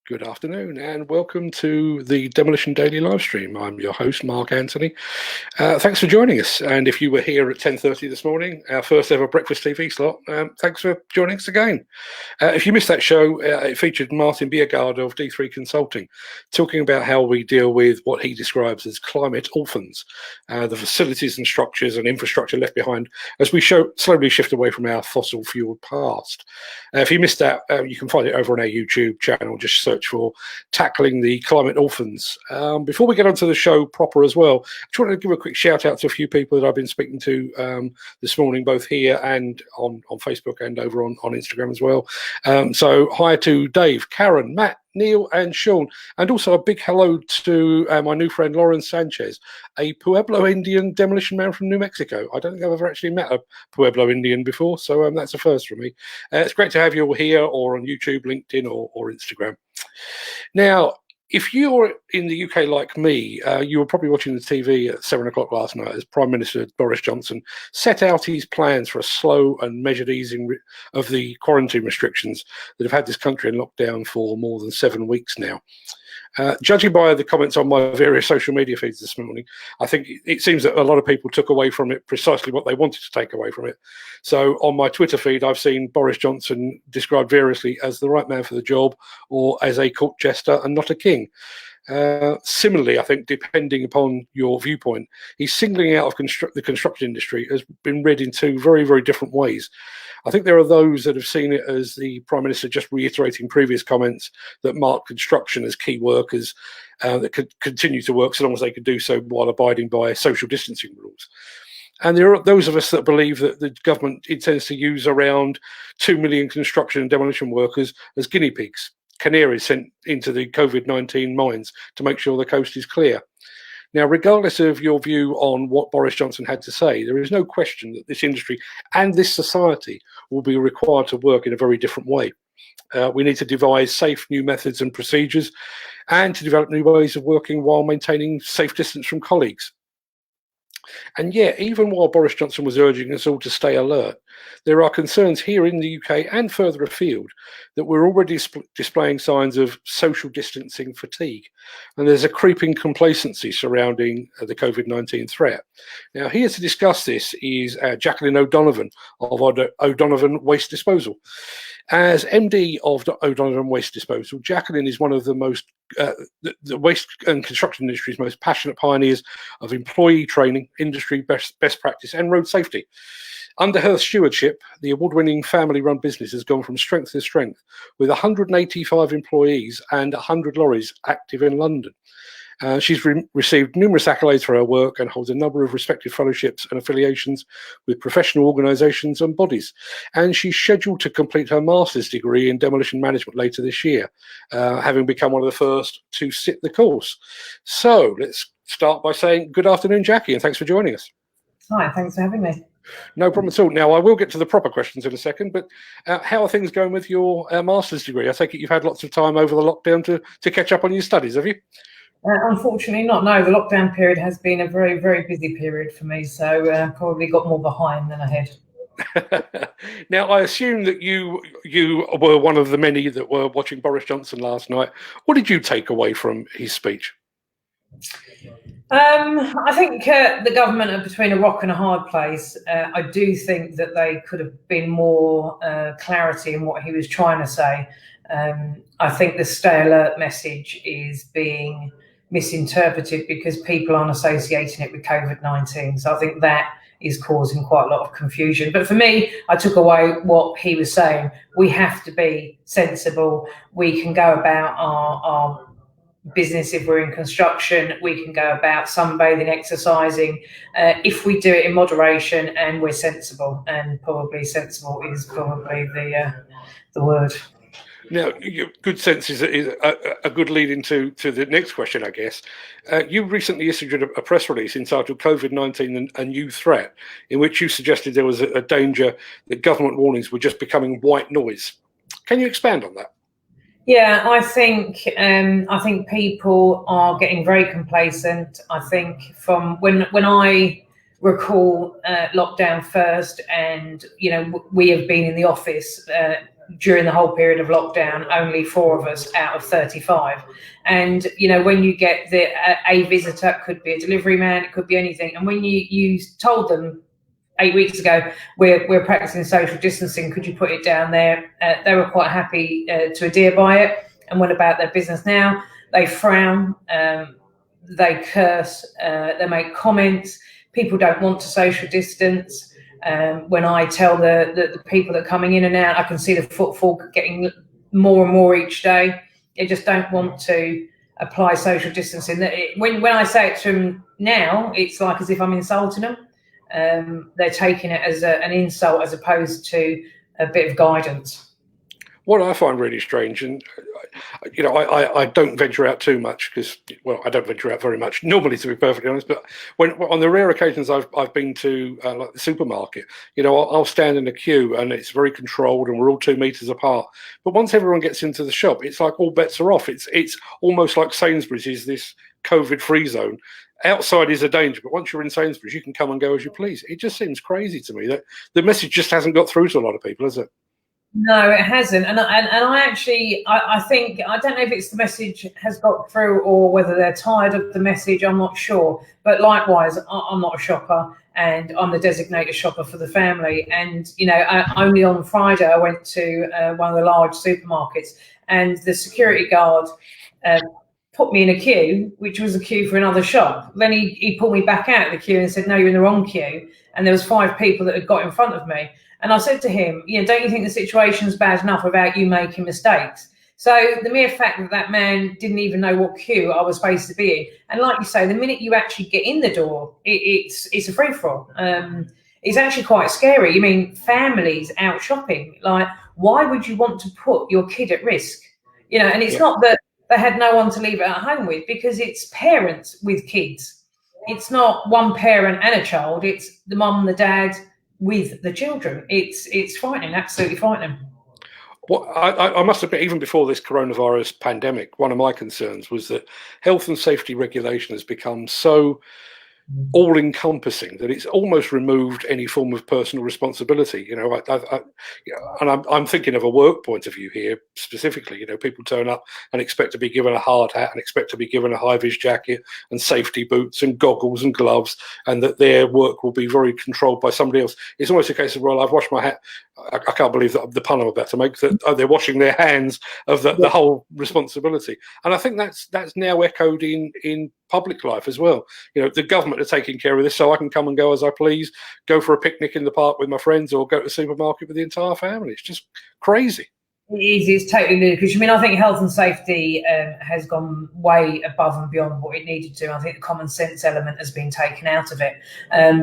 Good afternoon and welcome to the Demolition Daily live stream. I'm your host, Mark Anthony. Thanks for joining us. And if you were here at 10:30 this morning, our first ever breakfast TV slot, thanks for joining us again. If you missed that show, it featured Martin Biergaard of D3 Consulting, talking about how we deal with what he describes as climate orphans, the facilities and structures and infrastructure left behind as we slowly shift away from our fossil fueled past. If you missed that, you can find it over on our YouTube channel. Just search for Tackling the Climate Orphans. Before we get onto the show proper as well, I just wanted to give a quick shout out to a few people that I've been speaking to this morning, both here and on Facebook and over on Instagram as well. So hi to Dave, Karen, Matt, Neil and Sean, and also a big hello to my new friend Lauren Sanchez, a Pueblo Indian demolition man from New Mexico. I don't think I've ever actually met a Pueblo Indian before, so that's a first for me. It's great to have you all here or on YouTube, LinkedIn or Instagram. Now, if you're in the UK like me, you were probably watching the TV at 7 o'clock last night as Prime Minister Boris Johnson set out his plans for a slow and measured easing of the quarantine restrictions that have had this country in lockdown for more than 7 weeks now. Judging by the comments on my various social media feeds this morning, I think it seems that a lot of people took away from it precisely what they wanted to take away from it. So on my Twitter feed, I've seen Boris Johnson described variously as the right man for the job or as a court jester and not a king. Similarly, I think, depending upon your viewpoint, he's singling out of the construction industry has been read in two very, very different ways. I think there are those that have seen it as the Prime Minister just reiterating previous comments that mark construction as key workers that could continue to work so long as they could do so while abiding by social distancing rules. And there are those of us that believe that the government intends to use around 2 million construction and demolition workers as guinea pigs, canaries sent into the COVID-19 mines to make sure the coast is clear. Now, regardless of your view on what Boris Johnson had to say, there is no question that this industry and this society will be required to work in a very different way. We need to devise safe new methods and procedures and to develop new ways of working while maintaining safe distance from colleagues. And yet, even while Boris Johnson was urging us all to stay alert, there are concerns here in the UK and further afield that we're already displaying signs of social distancing fatigue. And there's a creeping complacency surrounding the COVID-19 threat. Now, here to discuss this is Jacqueline O'Donovan of O'Donovan Waste Disposal. As MD of O'Donovan Waste Disposal, Jacqueline is one of the the waste and construction industry's most passionate pioneers of employee training, industry best practice and road safety. Under her stewardship, the award-winning family-run business has gone from strength to strength, with 185 employees and 100 lorries active in London. She's received numerous accolades for her work and holds a number of respected fellowships and affiliations with professional organisations and bodies. And she's scheduled to complete her master's degree in demolition management later this year, having become one of the first to sit the course. So let's start by saying good afternoon, Jacqui, and thanks for joining us. Hi, thanks for having me. No problem at all. Now, I will get to the proper questions in a second, but how are things going with your master's degree? I take it you've had lots of time over the lockdown to catch up on your studies, have you? Unfortunately not, no. The lockdown period has been a very, very busy period for me, so probably got more behind than ahead. Now, I assume that you were one of the many that were watching Boris Johnson last night. What did you take away from his speech? I think the government are between a rock and a hard place. I do think that they could have been more clarity in what he was trying to say. I think the stay alert message is being misinterpreted because people aren't associating it with COVID-19. So I think that is causing quite a lot of confusion. But for me, I took away what he was saying. We have to be sensible. We can go about our business if we're in construction. We can go about sunbathing, exercising, if we do it in moderation and we're sensible. And probably sensible is probably the word. Now, good sense is a good lead into the next question, I guess. You recently issued a press release entitled COVID-19 a New Threat, in which you suggested there was a danger that government warnings were just becoming white noise. Can you expand on that? Yeah, I think people are getting very complacent. I think from when I recall lockdown first, and we have been in the office during the whole period of lockdown, only 4 of us out of 35. And, you know, when you get a visitor, it could be a delivery man, it could be anything. And when you told them 8 weeks ago, we're practicing social distancing, could you put it down there? They were quite happy to adhere by it and went about their business. Now they frown, they curse, they make comments. People don't want to social distance. When I tell the people that are coming in and out, I can see the footfall getting more and more each day. They just don't want to apply social distancing. When I say it to them now, it's like as if I'm insulting them. They're taking it as an insult as opposed to a bit of guidance. What I find really strange, and you know, I don't venture out too much because, well, I don't venture out very much normally, to be perfectly honest. But when on the rare occasions I've been to like the supermarket, you know, I'll stand in a queue and it's very controlled and we're all 2 meters apart. But once everyone gets into the shop, it's like all bets are off. It's almost like Sainsbury's is this COVID-free zone. Outside is a danger, but once you're in Sainsbury's, you can come and go as you please. It just seems crazy to me that the message just hasn't got through to a lot of people, has it? No, it hasn't. And I think, I don't know if it's the message has got through or whether they're tired of the message, I'm not sure. But likewise, I'm not a shopper and I'm the designated shopper for the family. And, you know, only on Friday I went to one of the large supermarkets and the security guard put me in a queue, which was a queue for another shop. Then he pulled me back out of the queue and said, no, you're in the wrong queue. And there was 5 people that had got in front of me. And I said to him, you know, don't you think the situation's bad enough without you making mistakes? So the mere fact that that man didn't even know what queue I was supposed to be in. And like you say, the minute you actually get in the door, it's a free-for-all. It's actually quite scary. I mean, families out shopping, like, why would you want to put your kid at risk? You know, and it's not that they had no one to leave it at home with, because it's parents with kids. It's not one parent and a child. It's the mum, the dad, with the children. It's frightening, absolutely frightening. Well, I must admit, even before this coronavirus pandemic, one of my concerns was that health and safety regulation has become so all-encompassing that it's almost removed any form of personal responsibility. You know, and I'm thinking of a work point of view here specifically. You know, people turn up and expect to be given a hard hat and expect to be given a high-vis jacket and safety boots and goggles and gloves, and that their work will be very controlled by somebody else. It's almost a case of, well, I've washed my hat. I can't believe that the pun I'm about to make, that they're washing their hands of the whole responsibility. And I think that's now echoed in public life as well. You know, the government are taking care of this, so I can come and go as I please, go for a picnic in the park with my friends, or go to the supermarket with the entire family. It's just crazy. It is. It's totally ludicrous. I mean, I think health and safety has gone way above and beyond what it needed to. I think the common sense element has been taken out of it.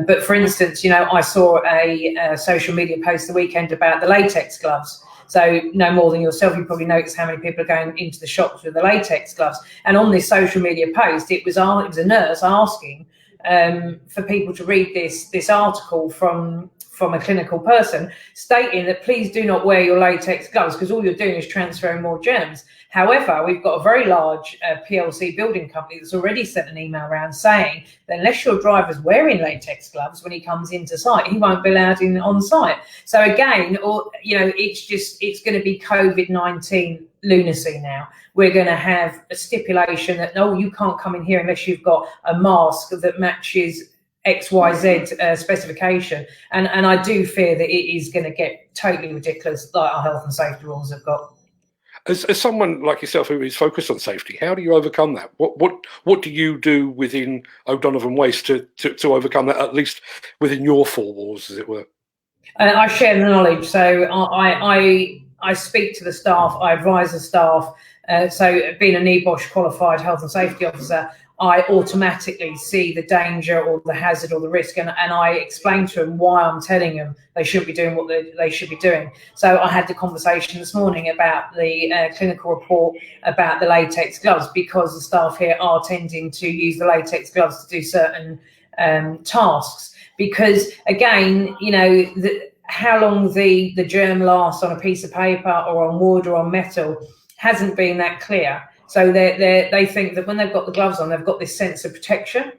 But for instance, you know, I saw a social media post the weekend about the latex gloves. So no more than yourself, you probably notice how many people are going into the shops with the latex gloves. And on this social media post, it was a nurse asking for people to read this article from a clinical person stating that please do not wear your latex gloves because all you're doing is transferring more germs. However, we've got a very large PLC building company that's already sent an email around saying that unless your driver's wearing latex gloves when he comes into site, he won't be allowed in on site. So again, you know, it's going to be COVID-19 lunacy now. We're going to have a stipulation that, no, you can't come in here unless you've got a mask that matches XYZ specification. And I do fear that it is going to get totally ridiculous, like our health and safety rules have got. As someone like yourself who is focused on safety, how do you overcome that? What do you do within O'Donovan Waste to overcome that, at least within your 4 walls, as it were? I share the knowledge. So I speak to the staff, I advise the staff. So being a NEBOSH qualified health and safety officer, I automatically see the danger or the hazard or the risk, and I explain to them why I'm telling them they shouldn't be doing what they should be doing. So I had the conversation this morning about the clinical report about the latex gloves, because the staff here are tending to use the latex gloves to do certain tasks. Because again, you know, how long the germ lasts on a piece of paper or on wood or on metal hasn't been that clear. So they think that when they've got the gloves on, they've got this sense of protection,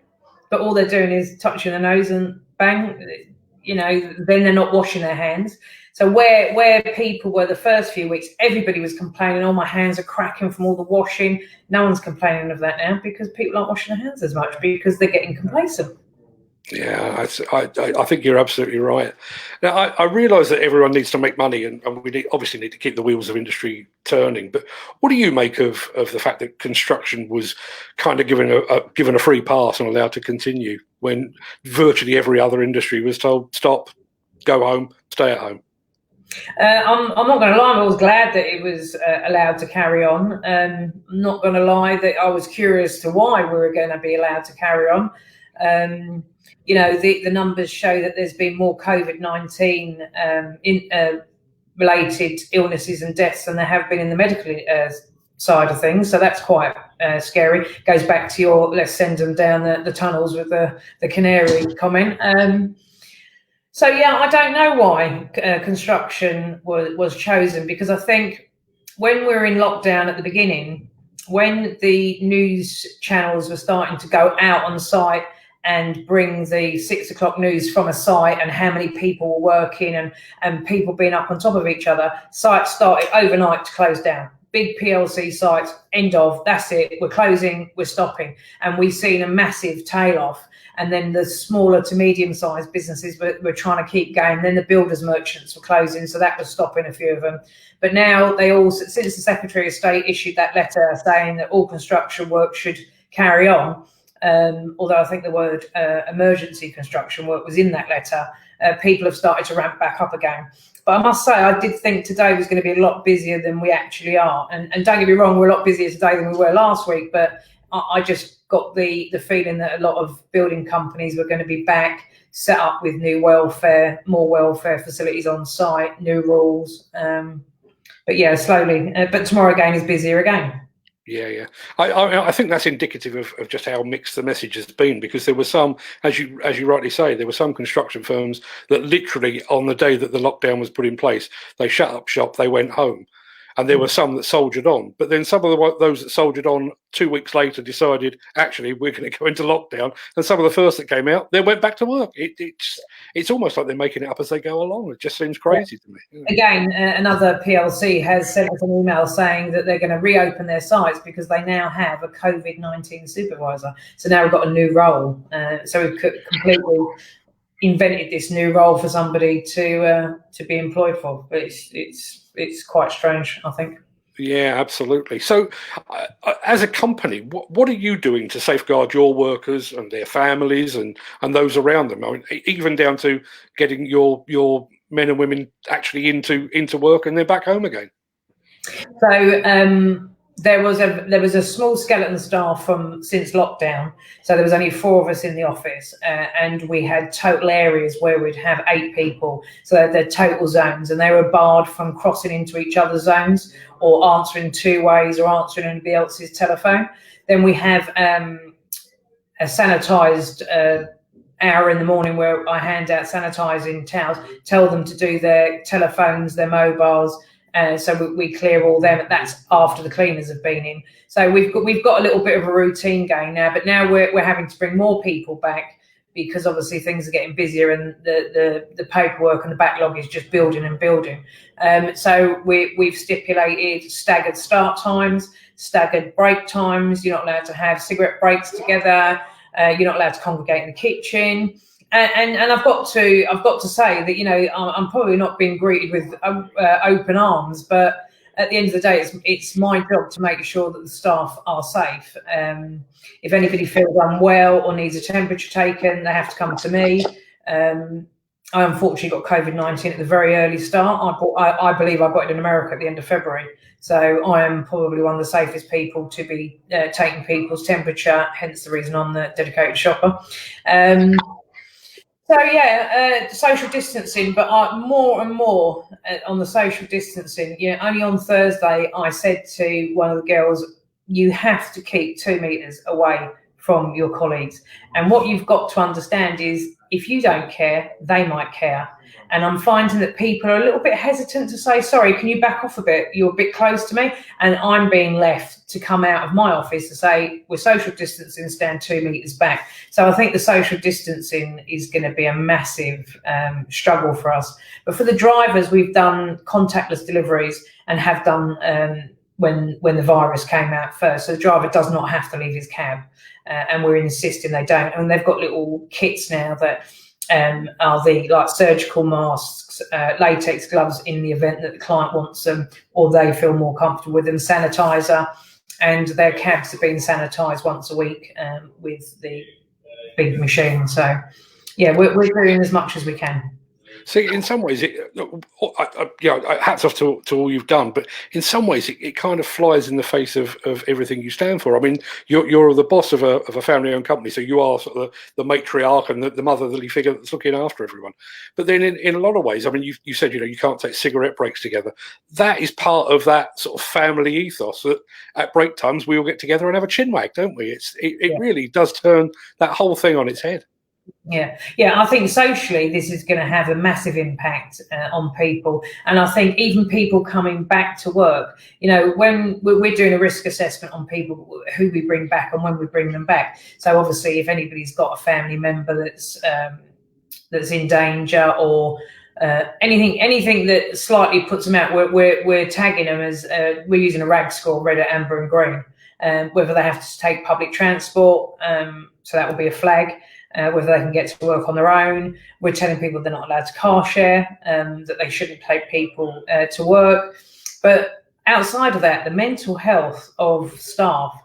but all they're doing is touching the nose and bang, you know, then they're not washing their hands. So where people were the first few weeks, everybody was complaining, oh, my hands are cracking from all the washing. No one's complaining of that now because people aren't washing their hands as much because they're getting complacent. Yeah, I think you're absolutely right. Now, I realise that everyone needs to make money, and we obviously need to keep the wheels of industry turning. But what do you make of the fact that construction was kind of given a free pass and allowed to continue when virtually every other industry was told stop, go home, stay at home? I'm not going to lie, I was glad that it was allowed to carry on. I'm not going to lie that I was curious to why we were going to be allowed to carry on. The numbers show that there's been more COVID-19 related illnesses and deaths than there have been in the medical side of things. So that's quite scary. Goes back to your let's send them down the tunnels with the canary comment. So, yeah, I don't know why construction was chosen, because I think when we were in lockdown at the beginning, when the news channels were starting to go out on site and bring the 6 o'clock news from a site and how many people were working and people being up on top of each other, sites started overnight to close down. Big PLC sites, end of, that's it, we're closing, we're stopping. And we've seen a massive tail off. And then the smaller to medium-sized businesses were trying to keep going. Then the builders merchants were closing, so that was stopping a few of them. But now since the Secretary of State issued that letter saying that all construction work should carry on, although I think the word emergency construction work was in that letter, people have started to ramp back up again. But I must say, I did think today was going to be a lot busier than we actually are. And don't get me wrong, we're a lot busier today than we were last week, but I just got the feeling that a lot of building companies were going to be back, set up with more welfare facilities on site, new rules. But yeah, slowly. But tomorrow again is busier again. Yeah. I think that's indicative of just how mixed the message has been, because there were some, as you rightly say, there were some construction firms that literally on the day that the lockdown was put in place, they shut up shop, they went home. And there were some that soldiered on. But then some of those that soldiered on 2 weeks later decided, actually, we're going to go into lockdown. And some of the first that came out, they went back to work. It's almost like they're making it up as they go along. It just seems crazy to me. Again, another PLC has sent us an email saying that they're going to reopen their sites because they now have a COVID-19 supervisor. So now we've got a new role. So we've completely invented this new role for somebody to be employed for. But it's quite strange, I think. Yeah, absolutely. So as a company, what are you doing to safeguard your workers and their families and those around them? I mean, even down to getting your men and women actually into work and they're back home again. So there was a small skeleton staff since lockdown. So there was only 4 of us in the office, and we had total areas where we'd have 8 people. So they're total zones, and they were barred from crossing into each other's zones or answering 2 ways or answering anybody else's telephone. Then we have a sanitised hour in the morning where I hand out sanitising towels, tell them to do their telephones, their mobiles. So we clear all them. That's after the cleaners have been in. So we've got a little bit of a routine going now. But now we're having to bring more people back because obviously things are getting busier and the paperwork and the backlog is just building and building. So we've stipulated staggered start times, staggered break times. You're not allowed to have cigarette breaks together. You're not allowed to congregate in the kitchen. And I've got to say that, you know, I'm probably not being greeted with open arms, but at the end of the day, it's my job to make sure that the staff are safe. If anybody feels unwell or needs a temperature taken, they have to come to me. I unfortunately got COVID-19 at the very early start. I believe I got it in America at the end of February. So I am probably one of the safest people to be taking people's temperature, hence the reason I'm the dedicated shopper. So yeah, social distancing, but more and more on the social distancing. You know, only on Thursday I said to one of the girls, you have to keep 2 meters away from your colleagues. And what you've got to understand is if you don't care, they might care. And I'm finding that people are a little bit hesitant to say, sorry, can you back off a bit? You're a bit close to me. And I'm being left to come out of my office to say, we're social distancing, stand 2 meters back. So I think the social distancing is going to be a massive struggle for us. But for the drivers, we've done contactless deliveries and have done when the virus came out first. So the driver does not have to leave his cab. And we're insisting they don't. And they've got little kits now that are the like surgical masks, latex gloves in the event that the client wants them or they feel more comfortable with them, sanitizer, and their cabs are being sanitized once a week with the big machine. So yeah, we're doing as much as we can. See, in some ways, hats off to all you've done, but in some ways, it kind of flies in the face of everything you stand for. I mean, you're the boss of a family-owned company, so you are sort of the matriarch and the motherly figure that's looking after everyone. But then, in a lot of ways, I mean, you said you can't take cigarette breaks together. That is part of that sort of family ethos. That at break times we all get together and have a chinwag, don't we? It really does turn that whole thing on its head. Yeah, I think socially this is going to have a massive impact on people, and I think even people coming back to work, when we're doing a risk assessment on people who we bring back and when we bring them back. So obviously if anybody's got a family member that's in danger or anything that slightly puts them out, we're tagging them as we're using a RAG score, red, amber and green, whether they have to take public transport, so that will be a flag. Whether they can get to work on their own. We're telling people they're not allowed to car share, that they shouldn't take people to work. But outside of that, the mental health of staff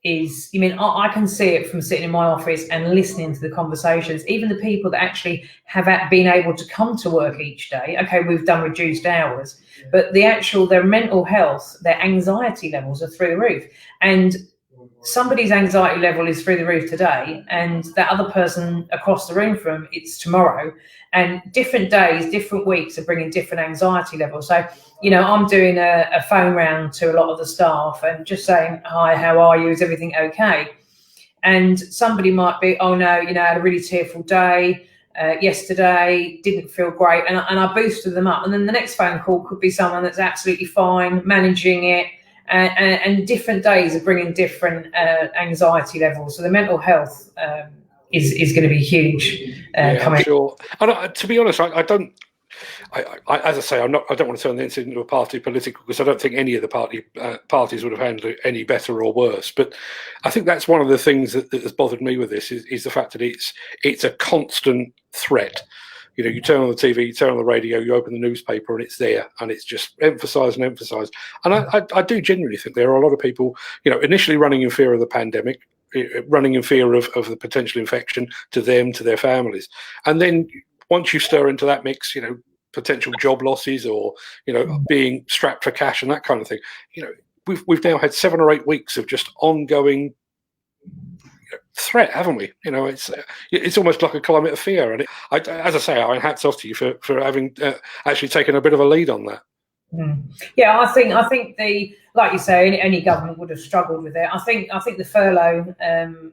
is, I can see it from sitting in my office and listening to the conversations, even the people that actually have been able to come to work each day. Okay, we've done reduced hours, but their mental health, their anxiety levels are through the roof. And somebody's anxiety level is through the roof today, and that other person across the room from it's tomorrow. And different days, different weeks are bringing different anxiety levels. So, I'm doing a phone round to a lot of the staff and just saying, hi, how are you? Is everything okay? And somebody might be, oh no, I had a really tearful day yesterday, didn't feel great. And I boosted them up. And then the next phone call could be someone that's absolutely fine, managing it. And different days are bringing different anxiety levels. So the mental health is going to be huge. I'm sure. And to be honest, I don't. As I say, I don't want to turn this into a party political, because I don't think any of the parties would have handled it any better or worse. But I think that's one of the things that has bothered me with this is the fact that it's a constant threat. You turn on the TV, you turn on the radio, you open the newspaper, and it's there, and it's just emphasised and emphasised. And I do genuinely think there are a lot of people, initially running in fear of the pandemic, running in fear of the potential infection to them, to their families. And then once you stir into that mix, potential job losses or, being strapped for cash and that kind of thing, we've now had 7 or 8 weeks of just ongoing threat, haven't we? It's almost like a climate of fear. And as I say, hats off to you for having actually taken a bit of a lead on that. Yeah, I think like you say, any government would have struggled with it. I think the furlough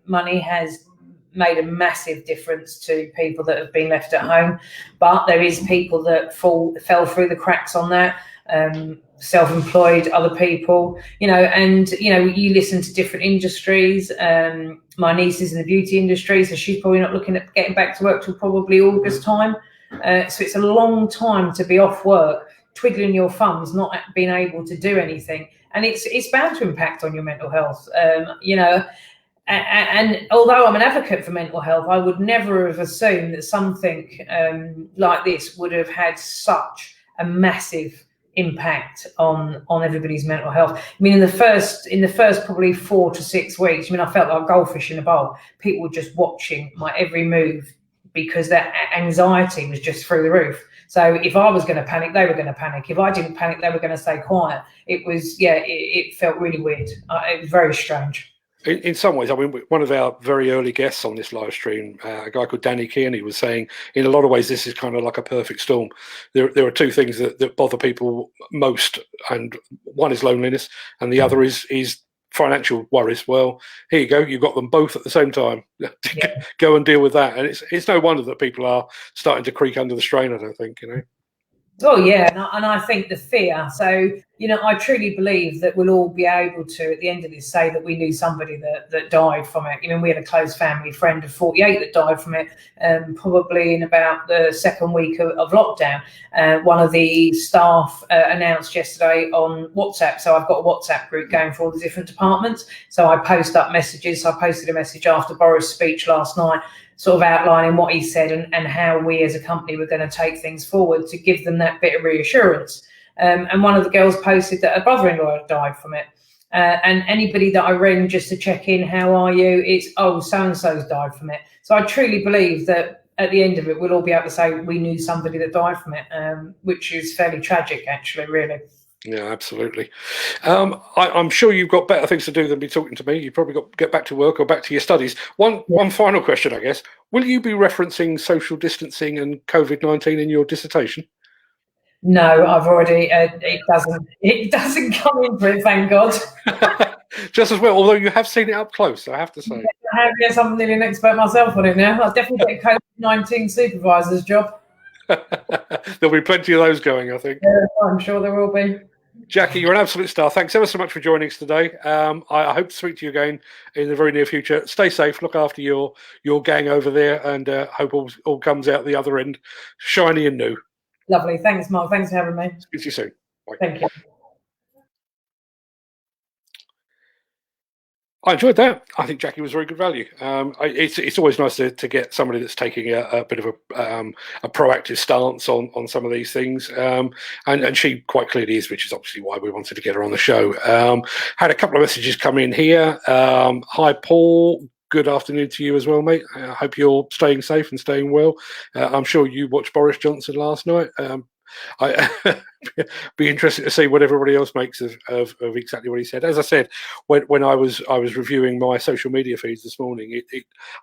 money has made a massive difference to people that have been left at home, but there is people that fell through the cracks on that. Self-employed, other people, and you listen to different industries. My niece is in the beauty industry, so she's probably not looking at getting back to work till probably August time. So it's a long time to be off work, twiddling your thumbs, not being able to do anything, and it's bound to impact on your mental health. And although I'm an advocate for mental health, I would never have assumed that something like this would have had such a massive impact on everybody's mental health. I mean, in the first probably 4 to 6 weeks, I felt like goldfish in a bowl. People were just watching my every move because their anxiety was just through the roof. So if I was going to panic, they were going to panic. If I didn't panic, they were going to stay quiet. It was, it felt really weird. It was very strange. In some ways, I mean, one of our very early guests on this live stream, a guy called Danny Kearney, was saying, in a lot of ways, this is kind of like a perfect storm. There are 2 things that bother people most, and one is loneliness, and the other is financial worries. Well, here you go. You've got them both at the same time. Yeah. Go and deal with that. And it's no wonder that people are starting to creak under the strain, I don't think, you know. Oh yeah, and I think the fear. So I truly believe that we'll all be able to, at the end of this, say that we knew somebody that died from it. We had a close family friend of 48 that died from it, probably in about the second week of lockdown. One of the staff announced yesterday on WhatsApp. So I've got a WhatsApp group going for all the different departments. So I post up messages. So I posted a message after Boris' speech last night, sort of outlining what he said and how we as a company were going to take things forward to give them that bit of reassurance. And one of the girls posted that her brother-in-law had died from it. And anybody that I ring just to check in, how are you? It's, oh, so-and-so's died from it. So I truly believe that at the end of it, we'll all be able to say we knew somebody that died from it, which is fairly tragic, actually, really. Yeah, absolutely. I'm sure you've got better things to do than be talking to me. You've probably got to get back to work or back to your studies. One final question, I guess. Will you be referencing social distancing and COVID-19 in your dissertation? No, I've already. It doesn't come into it, thank God. Just as well, although you have seen it up close, I have to say. Yes, I'm nearly an expert myself on it now. I'll definitely get a COVID-19 supervisor's job. There'll be plenty of those going, I think. Yeah, I'm sure there will be. Jacqui, you're an absolute star. Thanks ever so much for joining us today. I hope to speak to you again in the very near future. Stay safe, look after your gang over there, and hope all comes out the other end shiny and new. Lovely. Thanks, Mark. Thanks for having me. Speak to you soon. Bye. Thank you. I enjoyed that. I think Jacqui was very good value. It's always nice to get somebody that's taking a bit of a proactive stance on some of these things, and she quite clearly is, which is obviously why we wanted to get her on the show. Had a couple of messages come in here. Hi, Paul. Good afternoon to you as well, mate. I hope you're staying safe and staying well. I'm sure you watched Boris Johnson last night. I be interested to see what everybody else makes of exactly what he said. As I said, when I was reviewing my social media feeds this morning,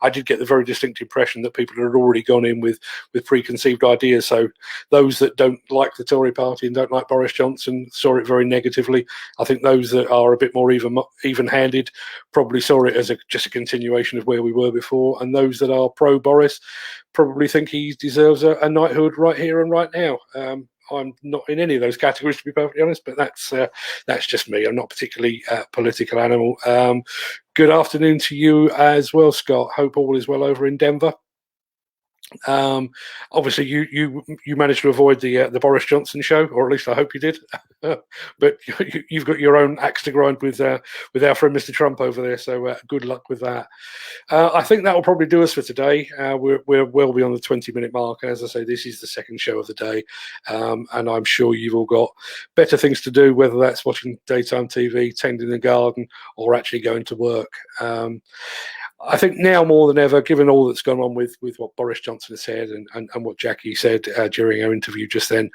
I did get the very distinct impression that people had already gone in with preconceived ideas. So those that don't like the Tory party and don't like Boris Johnson saw it very negatively. I think those that are a bit more even-handed probably saw it as just a continuation of where we were before, and those that are pro-Boris probably think he deserves a knighthood right here and right now. I'm not in any of those categories, to be perfectly honest, but that's just me. I'm not particularly political animal. Good afternoon to you as well, Scott. Hope all is well over in Denver. Obviously you managed to avoid the Boris Johnson show, or at least I hope you did. But you've got your own axe to grind with our friend Mr. Trump over there, so good luck with that. I think that will probably do us for today. We're well beyond the 20-minute mark. As I say, this is the second show of the day, and I'm sure you've all got better things to do, whether that's watching daytime TV, tending the garden, or actually going to work. I think now more than ever, given all that's gone on with what Boris Johnson has said and what Jacqui said during our interview just then,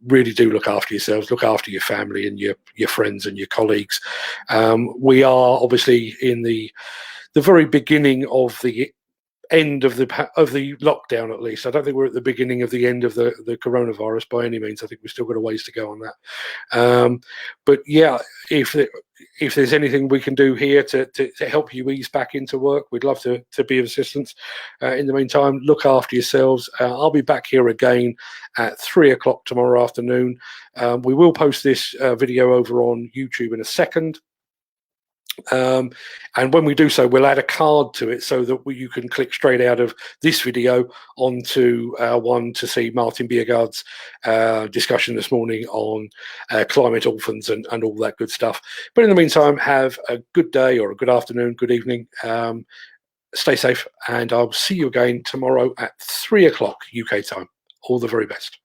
really do look after yourselves, look after your family and your friends and your colleagues. We are obviously in the very beginning of the end of the lockdown, at least. I don't think we're at the beginning of the end of the coronavirus by any means. I think we've still got a ways to go on that. But yeah, if there's anything we can do here to help you ease back into work, we'd love to be of assistance. In the meantime, look after yourselves. I'll be back here again at 3 o'clock tomorrow afternoon. We will post this video over on YouTube in a second. And when we do so, we'll add a card to it so that you can click straight out of this video onto one to see Martin Biergaard's discussion this morning on climate orphans and all that good stuff. But in the meantime, have a good day or a good afternoon, good evening. Stay safe, and I'll see you again tomorrow at 3 o'clock UK time. All the very best.